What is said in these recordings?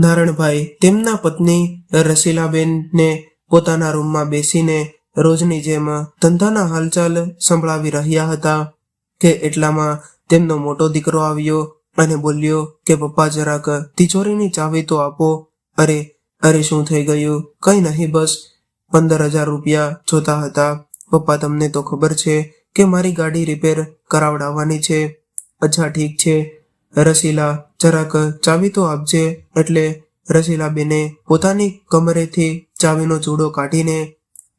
નારણભાઈ તેમના પત્ની રસીલાબેનને પોતાના રૂમમાં બેસીને રોજની જેમ ધંધાના હાલચાલ સંભળાવી રહ્યા હતા કે એટલામાં તેમનો મોટો દીકરો આવ્યો અને બોલ્યો કે પપ્પા જરાક તિજોરીની ચાવી તો આપો. અરે અરે શું થઈ ગયું? કંઈ નહીં, બસ 15,000 રૂપિયા જોતા હતા. પપ્પા તમને તો ખબર છે કે મારી ગાડી રિપેર કરાવડાવવાની છે. અચ્છા ઠીક છે રસીલા, જરાક ચાવી તો આપજે. એટલે રસીલાબેને પોતાની કમરેથી ચાવીનો ચૂડો કાઢીને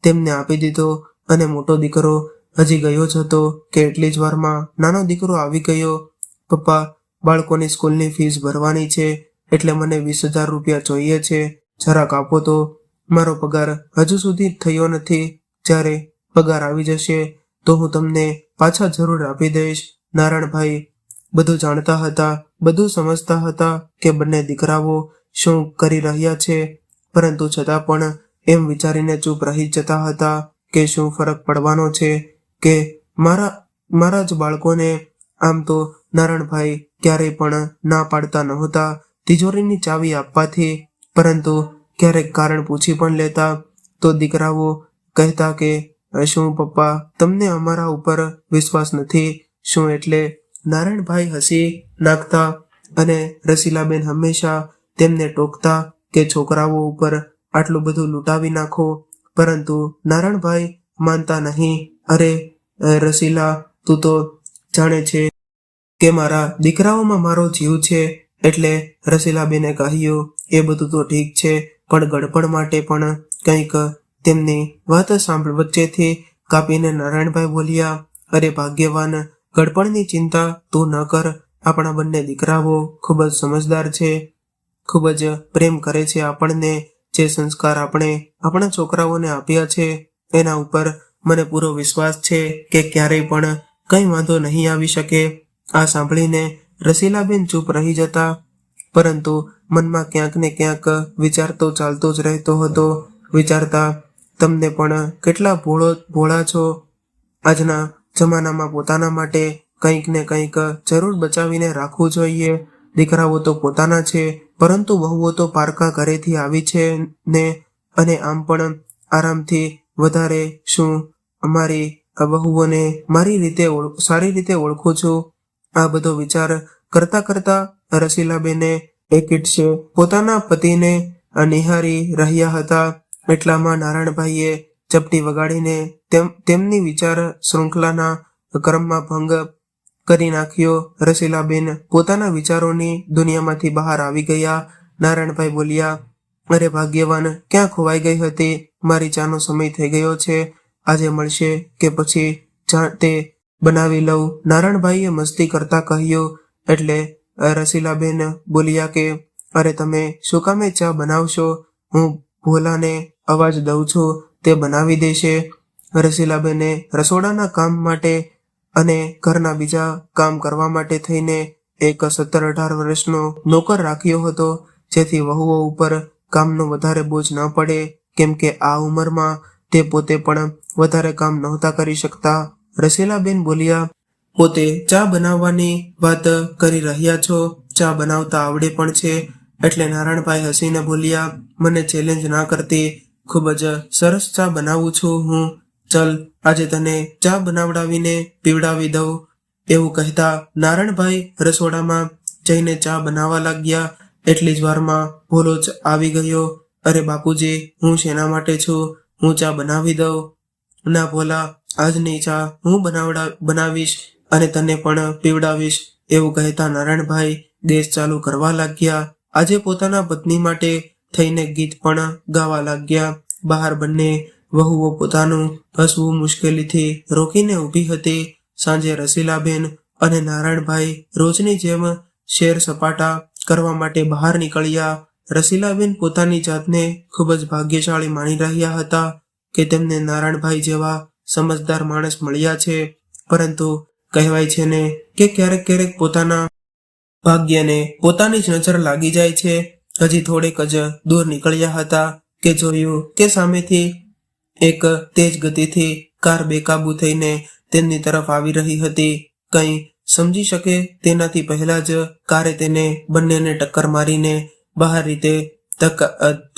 તેમને આપી દીધો અને મોટો દીકરો હજી ગયો જ હતો કે એટલી જ વારમાં નાનો દીકરો આવી ગયો. પપ્પા, બાળકોની સ્કૂલની ફીસ ભરવાની છે એટલે મને 20,000 રૂપિયા જોઈએ છે. જરાક આપો તો. મારો પગાર હજુ સુધી થયો નથી. જ્યારે પગાર આવી જશે તો હું તમને પાછા જરૂર આપી દઈશ. નારણભાઈ બધું જાણતા હતા, બધું સમજતા હતા કે બંને દીકરાઓ શું કરી રહ્યા છે, પરંતુ છતાં પણ એમ વિચારીને ચૂપ રહી જતા હતા કે શું ફરક પડવાનો છે કે મારા જ બાળકોને. આમ તો નારણભાઈ ક્યારેય પણ ના પાડતા નહોતા તિજોરીની ચાવી આપવાથી, પરંતુ ક્યારેક કારણ પૂછી પણ લેતા તો દીકરાઓ કહેતા કે શું પપ્પા, તમને અમારા ઉપર વિશ્વાસ નથી? શું એટલે? નારણભાઈ હસી નાખતા અને રસીલાબેન હંમેશા તેમને ટોકતા કે છોકરાઓ ઉપર આટલું બધું લૂંટાવી નાખો, પરંતુ નારણભાઈ માનતા નહીં. અરે રસીલા, તું તો જાણે છે કે મારા દીકરાઓમાં મારો જીવ છે. એટલે રસીલાબેને કહ્યું, એ બધું તો ઠીક છે, પણ ગડપણ માટે પણ કંઈક. તેમની વાત વચ્ચેથી કાપીને નારાયણભાઈ બોલ્યા, અરે ભાગ્યવાન, ગડપણની ચિંતા તું ન કર. આપણા બંને દીકરાઓ ખૂબ જ સમજદાર છે, ખૂબ જ પ્રેમ કરે છે આપણને. જે સંસ્કાર આપણે આપણા છોકરાઓને આપ્યા છે એના ઉપર મને પૂરો વિશ્વાસ છે કે ક્યારેય પણ કંઈ વાંધો નહીં આવી શકે. આ સાંભળીને રસીલાબેન ચૂપ રહી જતા, પરંતુ મનમાં ક્યાંક ને ક્યાંક વિચાર તો ચાલતો જ રહેતો હતો. વિચારતા, તમને પણ કેટલા ભોળા છો. આજના જમાનામાં પોતાના માટે કંઈક ને કંઈક જરૂર બચાવીને રાખવું જોઈએ. દીકરાઓ તો પોતાના છે, પરંતુ વહુઓ તો પારકા ઘરેથી આવી છે ને, અને આમ પણ આરામથી વધારે. શું અમારી વહુઓને સારી રીતે ઓળખું છું. આ બધો વિચાર કરતા કરતા રસીલાબેને એકીટશે પોતાના પતિને નિહાળી રહ્યા હતા. એટલામાં નારાયણભાઈએ ચપટી વગાડીને તેમની વિચાર શૃંખલાના ક્રમમાં ભંગ કરી નાખ્યો. રસીલાબેન પોતાના વિચારોની દુનિયામાંથી બહાર આવી ગયા. નારાયણભાઈ બોલ્યા, અરે ભાગ્યવાન, ક્યાં ખોવાઈ ગઈ હતી? મારી ચાનો સમય થઈ ગયો છે. આજે મળશે કે પછી તે બનાવી લઉં? નારાયણભાઈએ મસ્તી કરતા કહ્યું. એટલે રસીલાબેન બોલ્યા કે અરે તમે શું કામે ચા બનાવશો? હું ભોલાને અવાજ દઉં છું, તે બનાવી દેશે. રસીલાબેને રસોડાના કામ માટે અને ઘરના બીજા કામ કરવા માટે થઈને એક 17-18 વર્ષનો નોકર રાખ્યો હતો, જેથી વહુઓ ઉપર કામનો વધારે બોજ ન પડે, કેમ કે આ ઉંમરમાં તે પોતે પણ વધારે કામ નહોતા કરી શકતા. રસીલાબેન બોલ્યા, પોતે ચા બનાવવાની વાત કરી રહ્યા છો? ચા બનાવતા આવડે પણ છે? એટલે નારાયણભાઈ હસીને બોલ્યા, મને ચેલેન્જ ના કરતી, ખૂબ જ સરસ ચા બનાવું છું હું. ચલ આજે તને ચા બનાવડાવીને પીવડાવી દઉં. એવું કહેતા નારાયણભાઈ રસોડામાં જઈને ચા બનાવવા લાગ્યા. એટલી જ વારમાં ભોલો જ આવી ગયો. અરે બાપુજી, હું શેના માટે છું? હું ચા બનાવી દઉં. ના ભોલા, આજની ચા હું બનાવીશ અને તને પણ પીવડાવીશ. એવું કહેતા નારાયણભાઈ દેશ ચાલુ કરવા લાગ્યા. આજે પોતાના પત્ની માટે થઈને ગીત પણ ગાવા લાગ્યા. બહાર બંને વહુઓ પોતાનું હસવું મુશ્કેલીથી રોકીને ઊભી હતી. સાંજે રસીલાબેન અને નારાયણભાઈ રોજની જેમ શેર સપાટા કરવા માટે બહાર નીકળ્યા. રસીલાબેન પોતાની જાતને ખૂબ જ ભાગ્યશાળી માની રહ્યા હતા કે તેમને નારાયણભાઈ જેવા સમજદાર માણસ મળ્યા છે. પરંતુ કહેવાય છે ને કે ક્યારેક પોતાના ભાગ્યને પોતાની જ નજર લાગી જાય છે. હજી થોડેક જ દૂર નીકળ્યા હતા કે જોયું કે સામેથી એક તેજ ગતિથી કાર બેકાબુ થઈને તેમની તરફ આવી રહી હતી. કંઈ સમજી શકે તેનાથી પહેલા જ કારે તેને બંનેને ટક્કર મારીને બહાર રીતે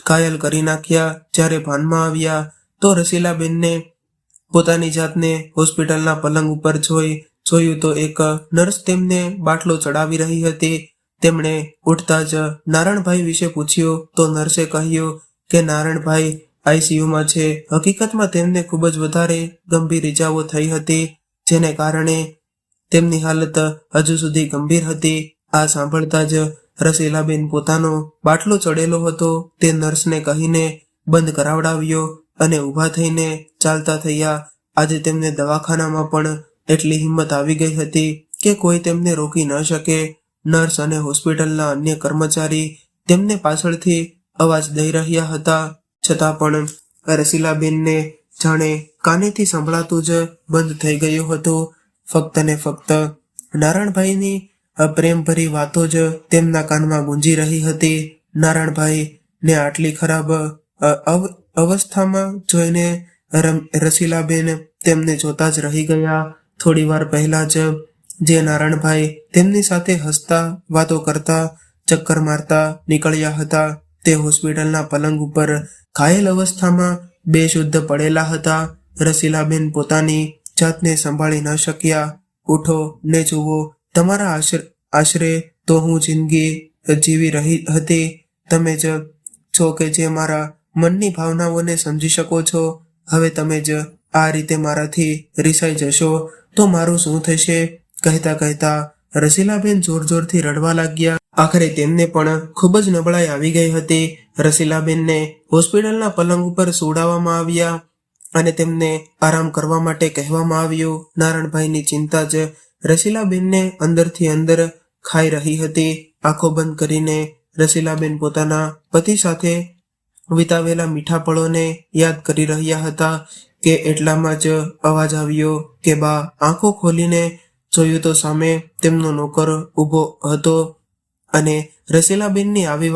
ઘાયલ કરી નાખ્યા. જ્યારે ભાનમાં આવ્યા તો રસીલાબેનને પોતાની જાતને હોસ્પિટલના પલંગ ઉપર જોયું તો એક નર્સ તેમને બાટલો ચડાવી રહી હતી. તેમણે ઉઠતા જ નારણભાઈ વિશે પૂછ્યું તો નર્સે કહ્યું કે નારણભાઈ આઈસીયુમાં છે. હકીકતમાં તેમને ખૂબ જ વધારે ગંભીર ઈજાઓ થઈ હતી, જેને કારણે તેમની હાલત હજુ સુધી ગંભીર હતી. આ સાંભળતા જ રસીલાબેન પોતાનો બાટલો ચડેલો હતો તે નર્સને કહીને બંધ કરાવડાવ્યો અને ઊભા થઈને ચાલતા થયા. આજે તેમને દવાખાનામાં પણ એટલી હિંમત આવી ગઈ હતી કે કોઈ તેમને રોકી ન શકે. નર્સ અને હોસ્પિટલના અન્ય કર્મચારી તેમને પાછળથી અવાજ દઈ રહ્યા હતા, છતાં પણ રસીલાબેનને જાણે કાનેથી સંભળાતું જ બંધ થઈ ગયું હતું. ફક્ત ને ફક્ત નારણભાઈની પ્રેમભરી વાતો જ તેમના કાનમાં ગુંજી રહી હતી. નારણભાઈ ને આટલી ખરાબ અવસ્થામાં જોઈને રસીલાબેન તેમને જોતા જ રહી ગયા. થોડી વાર પહેલા જ જે નારણભાઈ તેમની સાથે હસતા, વાતો કરતા, ચક્કર મારતા નીકળ્યા હતા તે હોસ્પિટલના પલંગ ઉપર ઘાયલ અવસ્થામાં બેશુદ્ધ પડેલા હતા. રસીલાબેન પોતાની જાતને સંભાળી ન શક્યા. ઉઠો ને જુઓ, તમારા આશરે તો હું જિંદગી જીવી રહી હતી. તમે જ છો કે જે મારા મનની ભાવનાઓને સમજી શકો છો. હવે તમે જ આ રીતે મારાથી રિસાઈ જશો તો મારું શું થશે? કહેતા કહેતા રસીલાબેન જોર જોરથી રડવા લાગ્યા. આખરે તેમને પણ ખૂબ જ નબળાઈ આવી ગઈ હતી. રસીલાબેનને હોસ્પિટલના પલંગ ઉપર સુવડાવવામાં આવ્યા અને તેમને આરામ કરવા માટે કહેવામાં આવ્યું. નારણભાઈની ચિંતા જ રસીલાબેનને અંદરથી અંદર ખાઈ રહી હતી. આંખો બંધ કરીને રસીલાબેન પોતાના પતિ સાથે વિતાવેલા મીઠા પળોને યાદ કરી રહ્યા હતા કે એટલામાં જ અવાજ આવ્યો કે બા. આંખો ખોલીને જોયું તો સામે તેમનો નોકર ઊભો હતો અને રસીલાબેનની આવી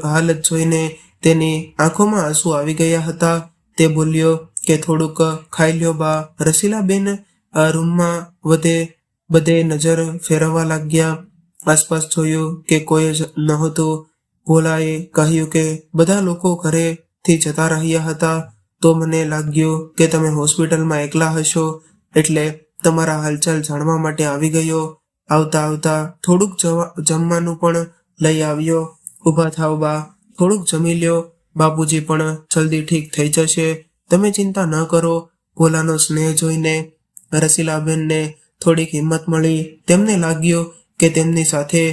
હાલત જોઈને તેની આંખોમાં આંસુ આવી ગયા હતા. તે બોલ્યો કે થોડુંક ખાઈ લ્યો બા. રસીલાબેન રૂમમાં બધે નજર ફેરવવા લાગ્યા. આસપાસ જોયું કે કોઈ જ નહોતું. ભોલાએ કહ્યું કે બધા લોકો ઘરેથી જતા રહ્યા હતા, તો મને લાગ્યું કે તમે હોસ્પિટલમાં એકલા હશો, એટલે તમારા હાલચાલ જાણવા માટે આવી ગયો. આવતા આવતા થોડુંક જમવાનું પણ લઈ આવ્યો. ઊભા થાવ બા, થોડુંક જમી લ્યો. બાપુજી પણ જલ્દી ઠીક થઈ જશે, તમે ચિંતા ન કરો. ભોલાનો સ્નેહ જોઈને રસીલાબેનને થોડીક હિંમત મળી. તેમને લાગ્યું કે તેમની સાથે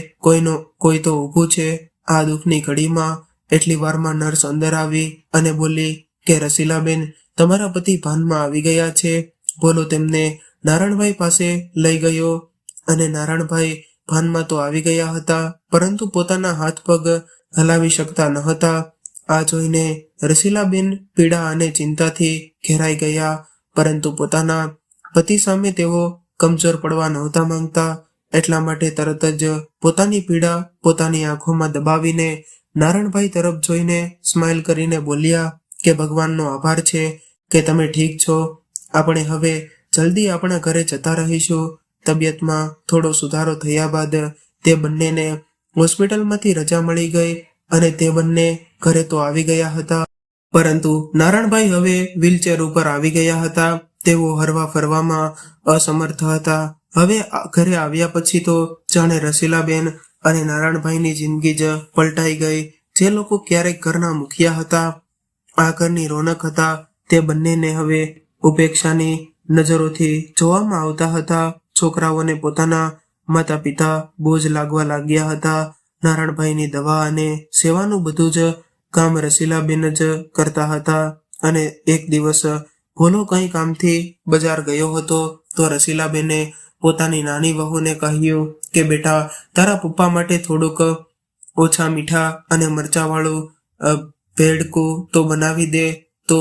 કોઈ તો ઊભું છે આ દુઃખની ઘડીમાં. એટલી વારમાં નર્સ અંદર આવી અને બોલી કે રસીલાબેન, તમારા પતિ ભાનમાં આવી ગયા છે. ભોલો તેમને નારણભાઈ પાસે લઈ ગયો અને નારણભાઈ ભાનમાં તો આવી ગયા હતા, પરંતુ પોતાના હાથ પગ હલાવી શકતા ન હતા. આ જોઈને રસીલાબેન પીડા અને ચિંતાથી ઘેરાઈ ગયા, પરંતુ પોતાના પતિ સામે તેઓ કમજોર પડવા નહોતા માંગતા. એટલા માટે તરત જ પોતાની પીડા પોતાની આંખોમાં દબાવીને નારણભાઈ તરફ જોઈને સ્માઇલ કરીને બોલ્યા કે ભગવાનનો આભાર છે કે તમે ઠીક છો. આપણે હવે જલ્દી આપણા ઘરે જતા રહીશું. તબિયતમાં થોડો સુધારો થયા બાદ તે બંનેને હોસ્પિટલમાંથી રજા મળી ગઈ અને તે બંને ઘરે તો આવી ગયા હતા, પરંતુ નારણભાઈ હવે વ્હીલચેર ઉપર આવી ગયા હતા. તેઓ હરવા ફરવામાં અસમર્થ હતા. હવે ઘરે આવ્યા પછી તો જાણે રસીલાબેન અને નારણભાઈની જિંદગી જ પલટાઈ ગઈ. જે લોકો ક્યારેક ઘરના મુખિયા હતા, આ ઘરની રોનક હતા, તે બંનેને હવે ઉપેક્ષાની નજરોથી જોવામાં આવતા હતા. છોકરાઓને પોતાના માતા પિતા બોજ લાગવા લાગ્યા હતા. નારણભાઈની દવા અને સેવાનું બધું જ કામ રસીલાબેન જ કરતા હતા. અને એક દિવસ ભોલો કંઈ કામથી બજાર ગયો હતો તો રસીલાબેને પોતાની નાની વહુને કહ્યું કે બેટા, તારા પપ્પા માટે થોડુંક ઓછા મીઠા અને મરચાવાળું ભેળકું તો બનાવી દે. તો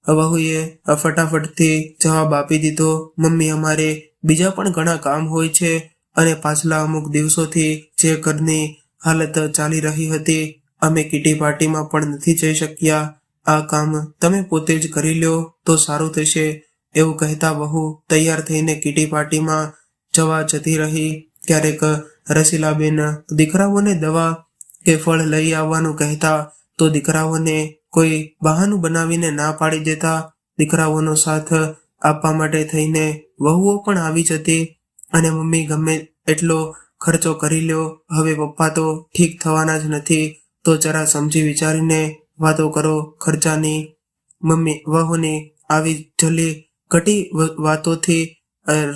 વહુએ ફટાફટથી જવાબ આપી દીધો, મમ્મી, અમારે બીજા પણ ઘણા કામ હોય છે અને પાછલા અમુક દિવસોથી જે ઘરની હાલત ચાલી રહી હતી, અમે કીટી પાર્ટીમાં પણ નથી જઈ શક્યા. આ કામ તમે પોતે જ કરી લ્યો તો સારું થશે. એવું કહેતા વહુ તૈયાર થઈને કીટી પાર્ટીમાં જવા જતી રહી. ક્યારેક રસીલાબેન દીકરાઓને દવા કે ફળ લઈ આવવાનું કહેતા તો દીકરાઓને કોઈ બહાનું બનાવીને ના પાડી દેતા. દીકરાઓનો સાથ આપવા માટે થઈને વહુઓ પણ આવી જતી અને મમ્મી ગમે એટલો ખર્ચો કરી લ્યો, હવે પપ્પા તો ઠીક થવાના જ નથી, તો જરા સમજી વિચારીને વાતો કરો ખર્ચાની. મમ્મી વહુની આવી જલી ઘટી વાતોથી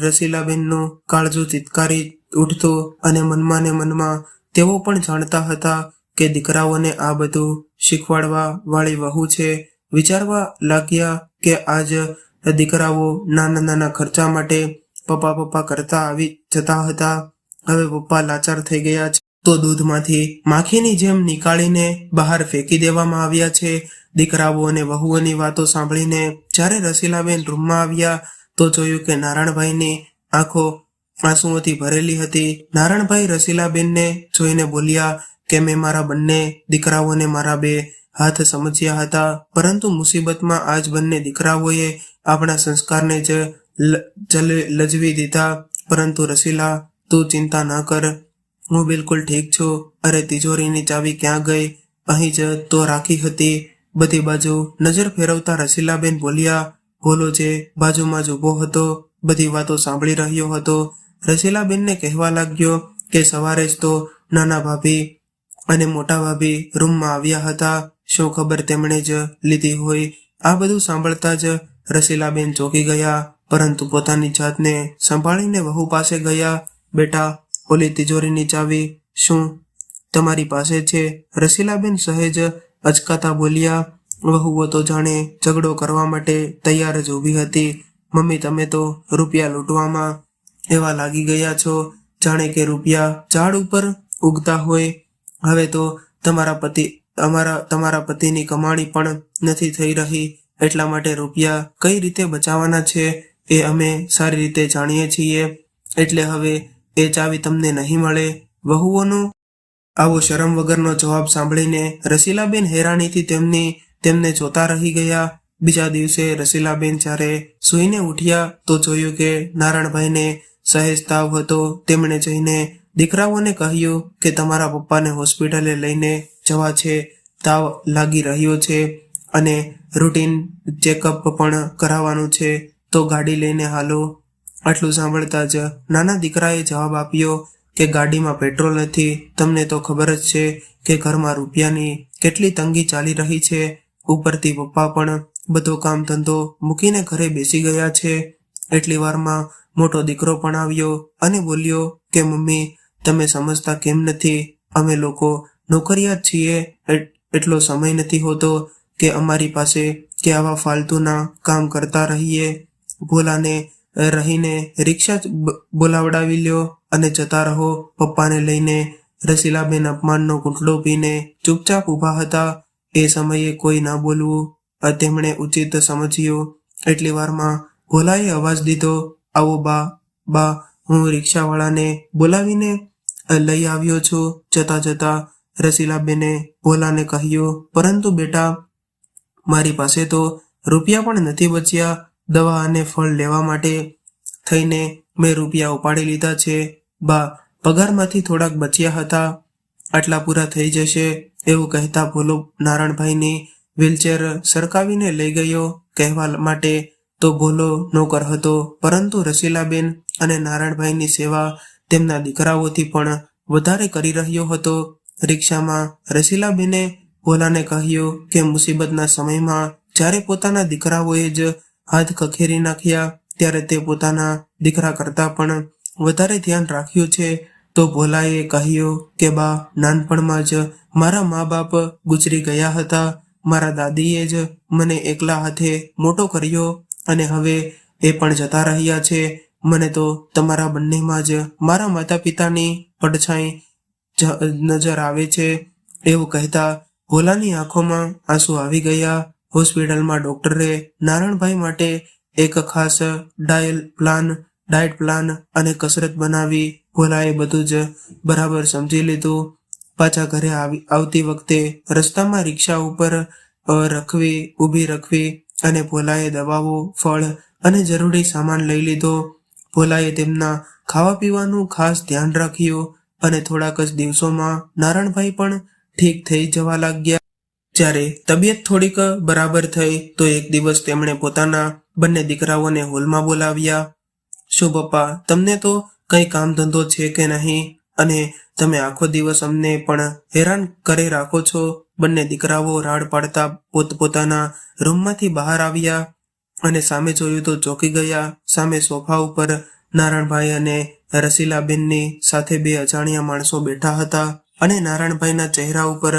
રસીલાબેનનું કાળજું ચિતકારી ઉઠતું અને મનમાં ને મનમાં તેઓ પણ જાણતા હતા કે દીકરાઓને આ બધું શીખવાડવા વાળી વહુ છે. વિચારવા લાગ્યા કે આજ દીકરાઓ નાના નાના ખર્ચા માટે પપ્પા પપ્પા કરતા આવી જતા હતા. હવે પપ્પા લાચાર થઈ ગયા છે તો દૂધમાંથી માખીની જેમ નીકાળીને બહાર ફેંકી દેવામાં આવ્યા છે. દીકરાઓ અને વહુઓની વાતો સાંભળીને જ્યારે રસીલાબેન રૂમમાં આવ્યા તો જોયું કે નારાયણભાઈની આંખો આંસુઓથી ભરેલી હતી. નારાયણભાઈ રસીલાબેનને જોઈને બોલ્યા કે મેં મારા બંને દીકરાઓને મારા બે હાથ સમજ્યા હતા, પરંતુ મુસીબતમાં આજ બંને દીકરાઓએ આપણા સંસ્કારને જ લજવી દીધા. પરંતુ રસીલા, તું ચિંતા ન કર, હું બિલકુલ ઠીક છું. અરે તિજોરીની ચાવી ક્યાં ગઈ? અહીં જ તો રાખી હતી. બધી બાજુ નજર ફેરવતા રસીલાબેન બોલ્યા. ભોલો જે બાજુમાં જ ઊભો હતો બધી વાતો સાંભળી રહ્યો હતો. રસીલાબેનને કહેવા લાગ્યો કે સવારે જ તો નાના ભાભી અને મોટા ભાભી રૂમમાં આવ્યા હતા, શું ખબર તેમણે જ લીધી હોય. આ બધું સાંભળતા જ રસીલાબેન ચોંકી ગયા, પરંતુ પોતાની જાતને સંભાળીને વહુ પાસે ગયા. બેટા, ઓલી તિજોરીની ચાવી શું તમારી પાસે છે? રસીલાબેન સહેજ અચકાતા બોલ્યા. વહુઓ તો જાણે ઝઘડો કરવા માટે તૈયાર જ ઊભી હતી. મમ્મી, તમે તો રૂપિયા લૂંટવામાં એવા લાગી ગયા છો જાણે કે રૂપિયા ઝાડ ઉપર ઉગતા હોય. હવે તો તમારા પતિની કમાણી પણ નથી થઈ રહી, એટલા માટે રૂપિયા કઈ રીતે બચાવવાના છે એ અમે સારી રીતે જાણીએ છીએ. એટલે હવે એ ચાવી તમને નહીં મળે. વહુઓનું આવો શરમ વગરનો જવાબ સાંભળીને રસીલાબેન હેરાનીથી તેમને જોતા રહી ગયા. બીજા દિવસે રસીલાબેન જ્યારે સૂઈને ઉઠ્યા તો જોયું કે નારાયણભાઈને સહેજ તાવ હતો. તેમણે જઈને દીકરાઓને કહ્યું કે તમારા પપ્પાને હોસ્પિટલે લઈને જવા છે, તાવ લાગી રહ્યો છે અને રૂટીન ચેકઅપ પણ કરાવવાનું છે, તો ગાડી લઈને હાલો. આટલું સાંભળતા જ નાના દીકરાએ જવાબ આપ્યો કે ગાડીમાં પેટ્રોલ નથી. તમને તો ખબર જ છે કે ઘરમાં રૂપિયાની કેટલી તંગી ચાલી રહી છે. ઉપરથી પપ્પા પણ બધો કામ ધંધો મૂકીને ઘરે બેસી ગયા છે. એટલી વારમાં મોટો દીકરો પણ આવ્યો અને બોલ્યો કે મમ્મી, તમે સમજતા કેમ નથી? અમે લોકો નોકરિયાત છીએ, એટલો સમય નથી હોતો કે અમારી પાસે કે આવા ફાલતુના કામ કરતા રહીએ. ભોલાને રહીને રિક્ષા બોલાવડાવી લ્યો અને જતા રહો પપ્પાને લઈને. રસીલાબેન અપમાનનો ઘૂંટડો પીને ચૂપચાપ ઊભા હતા. એ સમયે કોઈ ન બોલવું તેમણે ઉચિત સમજ્યું. એટલી વારમાં ભોલાએ અવાજ દીધો, આવો બા, હું રિક્ષાવાળાને બોલાવીને લઈ આવ્યો છું. જતા જતા રસીલાબેને ભોલાને કહ્યું, પરંતુ બેટા, મારી પાસે તો રૂપિયા પણ નથી બચ્યા. દવા અને ફળ લેવા માટે થઈને મેં રૂપિયા ઉપાડી લીધા છે. બા, પગારમાંથી થોડાક બચ્યા હતા, આટલા પૂરા થઈ જશે. એવું કહેતા ભોલો નારાયણભાઈની વ્હીલચેર સરકાવીને લઈ ગયો. કહેવા માટે તો ભોલો નોકર હતો, પરંતુ રસીલાબેન અને નારાયણભાઈની સેવા તેમના દીકરાઓથી પણ વધારે કરી રહ્યો હતો. રિક્ષામાં રસીલાબેને ભોલાને કહ્યું કે મુસીબતના સમયમાં જ્યારે પોતાના દીકરાઓએ જ હાથ ખખેરી નાખ્યા ત્યારે તે પોતાના દીકરા કરતાં પણ વધારે ધ્યાન રાખ્યું છે. તો ભોલાએ કહ્યું કે બા, નાનપણમાં જ મારા મા બાપ ગુજરી ગયા હતા. મારા દાદીએ જ મને એકલા હાથે મોટો કર્યો અને હવે એ પણ જતા રહ્યા છે. મને તો તમારા બંનેમાં જ મારા માતા પિતાની પડછાઈ નજર આવે છે. એવું કહેતા ભોલાની આંખોમાં આંસુ આવી ગયા. હોસ્પિટલમાં ડોક્ટરે નારાયણભાઈ માટે એક ખાસ ડાયટ પ્લાન અને કસરત બનાવી. ભોલાએ બધું જ બરાબર સમજી લીધું. પાછા ઘરે આવતી વખતે રસ્તામાં રિક્ષા ઉપર ઊભી રખવી અને ભોલાએ દવાઓ, ફળ અને જરૂરી સામાન લઈ લીધો. ભોલાએ તેમના ખાવા પીવાનું ખાસ ધ્યાન રાખ્યું અને થોડાક જ દિવસોમાં નારાયણભાઈ પણ ઠીક થઈ જવા લાગ્યા. જ્યારે તબિયત થોડીક બરાબર થઈ તો એક દિવસ તેમણે પોતાના બંને દીકરાઓને હોલમાં બોલાવ્યા. શું પપ્પા, તમને તો કંઈ કામ ધંધો છે કે નહીં, અને તમે આખો દિવસ અમને પણ હેરાન કરે રાખો છો? બંને દીકરાઓ રાડ પાડતા પોતપોતાના રૂમમાંથી બહાર આવ્યા અને સામે જોયું તો ચોંકી ગયા. સામે સોફા ઉપર નારણભાઈ અને રસીલાબેનની સાથે બે અજાણ્યા માણસો બેઠા હતા અને નારણભાઈના ચહેરા ઉપર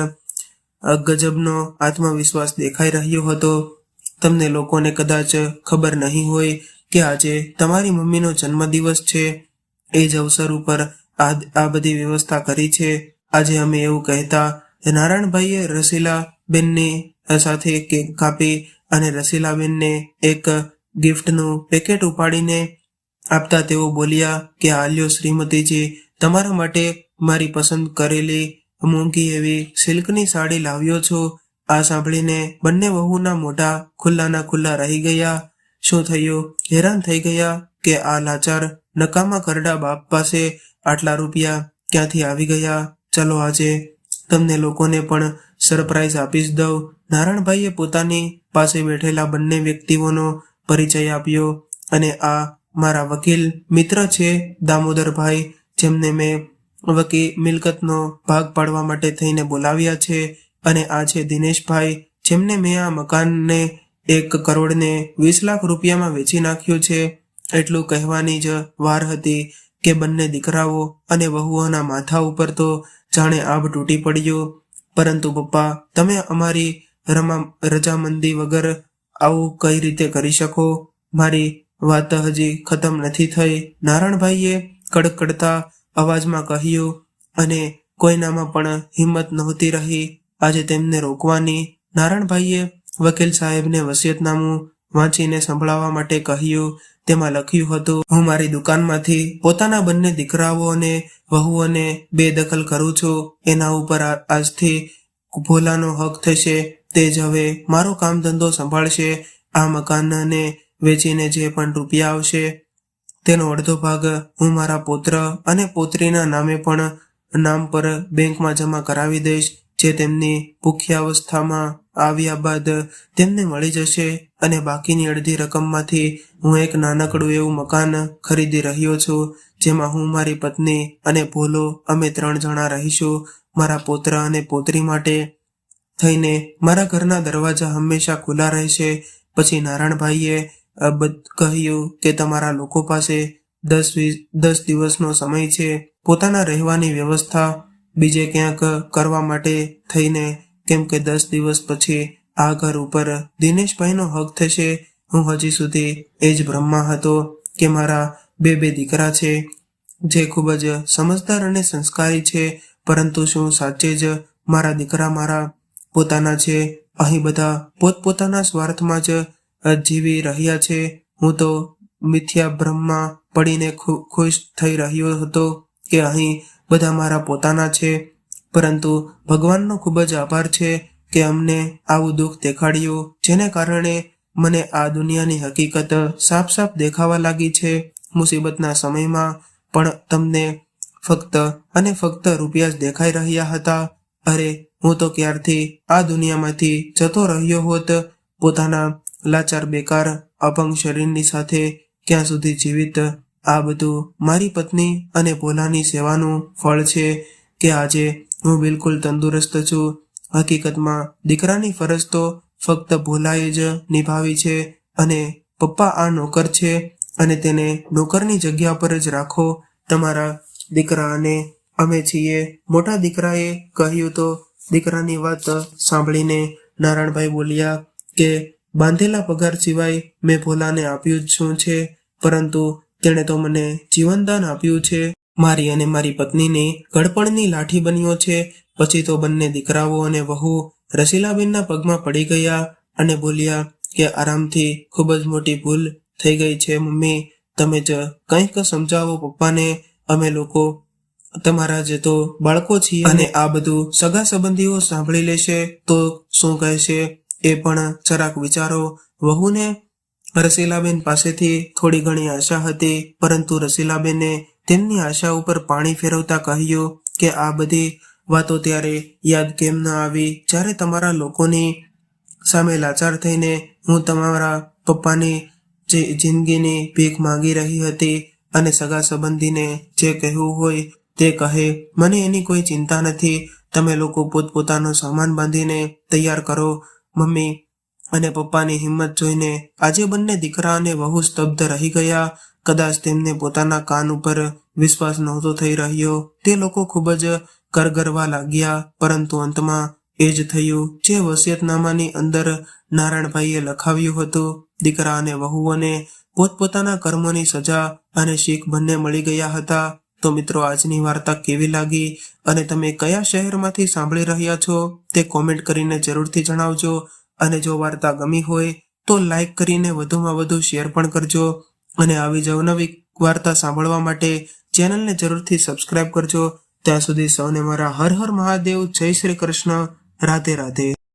ગજબનો આત્મવિશ્વાસ દેખાઈ રહ્યો હતો. તમને લોકોને કદાચ ખબર નહીં હોય કે આજે તમારી મમ્મીનો જન્મદિવસ છે. એ જ અવસર ઉપર આ બધી વ્યવસ્થા કરી છે. આજે અમે એવું કહેતા નારાયણભાઈએ રસીલાબેનની સાથે કેક કાપી અને રસીલાબેનને એક ગિફ્ટનું પેકેટ ઉપાડીને આપતા તેઓ બોલ્યા કે આ લ્યો શ્રીમતીજી, તમારા માટે મારી પસંદ કરેલી મોંઘી એવી સિલ્કની સાડી લાવ્યો છું. આ સાંભળીને બંને વહુના મોઢા ખુલ્લાના ખુલ્લા રહી ગયા. શું થયું? હેરાન થઈ ગયા કે આ લાચાર નકામા કરડા બાપ પાસે આટલા રૂપિયા ક્યાંથી આવી ગયા? ચલો આજે તમને લોકોને પણ સરપ્રાઈઝ આપી જ દઉં. નારણભાઈએ પોતાની પાસે બેઠેલા બંને વ્યક્તિઓનો પરિચય આપ્યો. અને આ મારા વકીલ મિત્ર છે દામોદરભાઈ, જેમને મેં મિલકતનો ભાગ પાડવા માટે થઈને બોલાવ્યા છે. અને આ છે દિનેશભાઈ, જેમને મેં આ મકાનને 1 કરોડ ને 20 લાખ રૂપિયામાં વેચી નાખ્યું છે. એટલું કહેવાની જ વાર હતી કે બંને દીકરાઓ અને વહુઓના માથા ઉપર તો જાણે આભ તૂટી પડ્યું. પરંતુ પપ્પા, તમે અમારી રજામંદી વગર આવું કઈ રીતે કરી શકો? મારી વાત હજી ખતમ નથી થઈ, નારણભાઈએ કડકડતા અવાજમાં કહ્યું. અને કોઈનામાં પણ હિંમત નહોતી રહી આજે તેમને રોકવાની. નારણભાઈએ વકીલ સાહેબને વસિયતનામું વાંચીને સંભળાવવા માટે કહ્યું. તેમાં લખ્યું હતું, હું મારી દુકાનમાંથી પોતાના બંને દીકરાઓ અને વહુઓને બેદખલ કરું છું. એના ઉપર આજથી ભોલાનો હક થશે. તે જ હવે મારો કામ ધંધો સંભાળશે. આ મકાનને વેચીને જે પણ રૂપિયા આવશે તેનો અડધો ભાગ હું મારા પુત્ર અને પુત્રીના નામ પર બેંકમાં જમા કરાવી દઈશ, જે તેમની પુખ્યાવસ્થામાં આવ્યા બાદ તેમને મળી જશે. અને બાકીની અડધી રકમમાંથી હું એક નાનકડું એવું મકાન ખરીદી રહ્યો છું, જેમાં હું, મારી પત્ની અને ભોલો અમે 3 જણા રહીશું. મારા પુત્ર અને પુત્રી માટે થઈને મારા ઘરના દરવાજા હંમેશા ખુલ્લા રહેશે. પછી નારાયણભાઈએ કહ્યું કે તમારા લોકો પાસે 10 દિવસનો સમય છે પોતાના રહેવાની વ્યવસ્થા બીજે ક્યાંક કરવા માટે થઈને, કેમ કે 10 દિવસ પછી આ ઘર ઉપર દિનેશભાઈનો હક થશે. હું હજી સુધી એ જ ભ્રમમાં હતો કે મારા બે દીકરા છે જે ખૂબ જ સમજદાર અને સંસ્કારી છે, પરંતુ શું સાચે જ મારા દીકરા મારા પોતાના છે? અહીં બધા પોતપોતાના સ્વાર્થમાં જ જીવી રહ્યા છે. હું તો મિથ્યા ભ્રમમાં પડીને ખુશ થઈ રહ્યો હતો કે અહીં બધા મારા પોતાના છે. પરંતુ ભગવાનનો ખૂબ જ આભાર છે કે અમને આવું દુઃખ દેખાડ્યું, જેને કારણે મને આ દુનિયાની હકીકત સાફ સાફ દેખાવા લાગી છે. મુસીબતના સમયમાં પણ તમને ફક્ત અને ફક્ત રૂપિયા જ દેખાઈ રહ્યા હતા. અરે, હું તો ક્યારથી આ દુનિયામાંથી જતો રહ્યો હોત. પોતાના લાચાર, બેકાર, અપંગ શરીરની સાથે ક્યાં સુધી જીવિત? આ બધું મારી પત્ની અને ભોલાની સેવાનું ફળ છે કે આજે હું બિલકુલ તંદુરસ્ત છું. હકીકતમાં દીકરાની ફરજ તો ફક્ત ભોલાએ જ નિભાવી છે. અને પપ્પા, આ નોકર છે અને તેને નોકરની જગ્યા પર જ રાખો. તમારા દીકરા અને અમે છીએ. મોટા દીકરાએ કહ્યું તો દીકરાની વાત સાંભળીને નારાયણભાઈ બોલ્યા કે બાંધેલા પગાર સિવાય મેં ભોલાને આપ્યું જ શું છે, પરંતુ તેણે તો મને જીવનદાન આપ્યું છે. મારી અને મારી પત્નીની ઘડપણની લાઠી બન્યો છે. પછી તો બંને દીકરાઓ અને વહુ રસીલાબેનના પગમાં પડી ગયા અને બોલ્યા કે આરામથી, ખૂબ જ મોટી ભૂલ થઈ ગઈ છે મમ્મી, તમે જ કંઈક સમજાવો પપ્પાને. અમે લોકો તમારા જ તો બાળકો છીએ. અને આ બધું સગા સંબંધીઓ સાંભળી લેશે તો શું કહેશે એ પણ જરાક વિચારો. વહુને રસીલાબેન પાસેથી થોડી ઘણી આશા હતી, પરંતુ રસીલાબેને તેમની આશા ઉપર પાણી ફેરવતા કહ્યું કે આ બધી વાતો ત્યારે યાદ કેમ ન આવી જ્યારે તમારા લોકોની સામે લાચાર થઈને હું તમારા પપ્પાની જે જિંદગીની ભીખ માંગી રહી હતી અને સગા સંબંધીને જે કહેવું હોય તે કહે. મને એની કોઈ ચિંતા નથી. તમે લોકો પોતપોતાનો સામાન બાંધીને તૈયાર કરો. મમ્મી અને પપ્પાની હિંમત જોઈને આજે બંને દીકરા અને વહુ સ્તબ્ધ રહી ગયા. કદાચ તેમને પોતાના કાન ઉપર વિશ્વાસ નહોતો થઈ રહ્યો. તે લોકો ખૂબ જ કરગરવા લાગ્યા, પરંતુ અંતમાં એ જ થયું જે વસિયતનામાની અંદર નારાયણભાઈએ લખાવ્યું હતું. દીકરા અને વહુઓને પોતપોતાના કર્મોની સજા અને શીખ બંને મળી ગયા હતા. તો મિત્રો, આજની વાર્તા કેવી લાગી અને તમે કયા શહેરમાંથી સાંભળી રહ્યા છો તે કોમેન્ટ કરીને જરૂરથી જણાવજો. અને જો વાર્તા ગમી હોય તો લાઈક કરીને વધુમાં વધુ શેર પણ કરજો. અને આવી જ અવનવી વાર્તા સાંભળવા માટે ચેનલને જરૂરથી સબસ્ક્રાઇબ કરજો. ત્યાં સુધી સૌને મારા હર હર મહાદેવ, જય શ્રી કૃષ્ણ, રાધે રાધે.